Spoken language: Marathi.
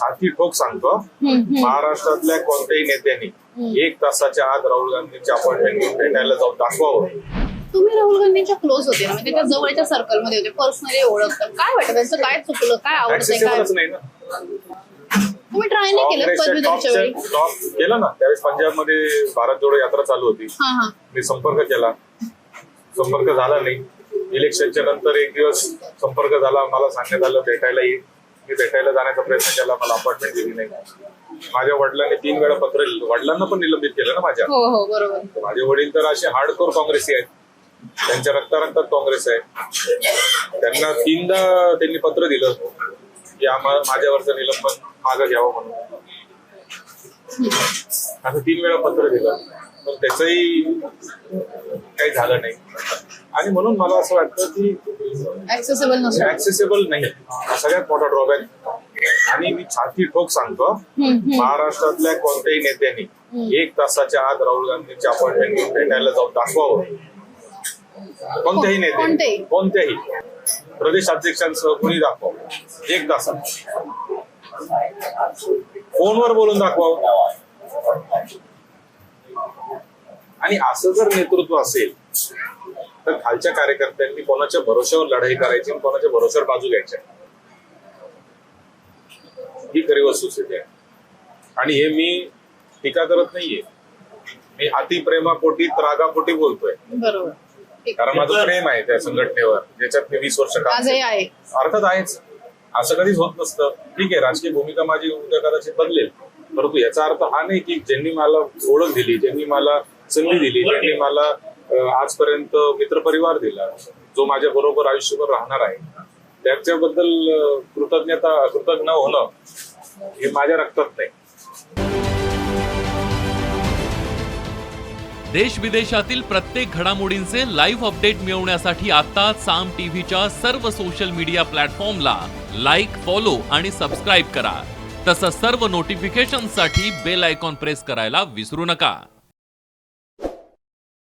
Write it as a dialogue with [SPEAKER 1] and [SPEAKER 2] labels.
[SPEAKER 1] छाती ठोक सांगतो, महाराष्ट्रातल्या कोणत्याही नेत्यांनी 1 तासाच्या आत राहुल गांधींची अपॉइंटमेंट घेऊन भेटायला जाऊन दाखवावं.
[SPEAKER 2] तुम्ही राहुल गांधींच्या क्लोज होते ना, म्हणजे त्याच्या जवळच्या सर्कलमध्ये होते, पर्सनली ओळखतात. काय वाटतं त्यांचं काय चुकलं, काय आवडतंय, काय
[SPEAKER 1] ऍक्सेसिबलच नाही ना.
[SPEAKER 2] तुम्ही ट्राय नाही केलं पदवीधरच्या वेळी?
[SPEAKER 1] टॉप केलं ना त्यावेळेस. पंजाबमध्ये भारत जोडो यात्रा चालू होती, मी संपर्क केला, संपर्क झाला नाही. इलेक्शनच्या नंतर एक दिवस संपर्क झाला, मला सांगण्यात आलं भेटायला येईल. मी भेटायला जाण्याचा प्रयत्न केला, मला अपॉइंटमेंट दिली नाही. माझ्या वडिलांनी 3 वेळा पत्र लिहिलं, वडिलांना पण निलंबित केलं ना माझ्या.
[SPEAKER 2] हो हो बरोबर.
[SPEAKER 1] माझे वडील तर असे हार्डकोर काँग्रेसी आहेत, त्यांच्या रक्तारक्तात काँग्रेस आहे. त्यांना 3दा त्यांनी पत्र दिलं की माझ्यावरचं निलंबन मागं घ्यावं म्हणून. असं 3 वेळा पत्र दिलं, पण त्याचंही काही झालं नाही. आणि म्हणून मला असं वाटतं की ऍक्सेसिबल नाही हा सगळ्यात मोठा ड्रॉबॅक. आणि मी छाती ठोक सांगतो, महाराष्ट्रातल्या कोणत्याही नेत्यांनी 1 तासाच्या आत राहुल गांधींची अपॉइंटमेंट घेऊन भेटायला जाऊन दाखवावं. कोणत्याही नेते, कोणत्याही प्रदेश अध्यक्षांसह कुणी दाखवावं 1 तासात, फोनवर बोलून दाखवावं. आणि असं जर नेतृत्व असेल तर खालच्या कार्यकर्त्यांनी कोणाच्या भरोश्यावर लढाई करायची आणि कोणाच्या भरोश्यावर बाजू घ्यायच्या, ही खरी वस्तुस्थिती आहे. आणि हे मी टीका करत नाहीये, मी अतिप्रेमापोटी त्रागापोटी बोलतोय.
[SPEAKER 2] बरोबर.
[SPEAKER 1] कारण माझं प्रेम आहे त्या संघटनेवर, ज्याच्यात मी 20 वर्ष काम
[SPEAKER 2] आहे.
[SPEAKER 1] अर्थात आहेच, असं कधीच होत नसतं. ठीक आहे, राजकीय भूमिका माझी उद्या कदाचित बदलेल, परंतु याचा अर्थ हा नाही की ज्यांनी मला ओळख दिली, ज्यांनी मला संधी दिली, ज्यांनी मला आजपर्यंत मित्रपरिवार दिला, जो माझ्या बरोबर आयुष्यभर राहणार आहे, त्याच्याबद्दल कृतज्ञ होणं हे माझ्या रक्तात नाही.
[SPEAKER 3] देश विदेशातील प्रत्येक घडामोडींचे लाईव्ह अपडेट मिळवण्यासाठी आता साम टीव्हीच्या सर्व सोशल मीडिया प्लॅटफॉर्मला लाईक, फॉलो आणि सबस्क्राईब करा. तसंच सर्व नोटिफिकेशनसाठी बेल आयकॉन प्रेस करायला विसरू नका.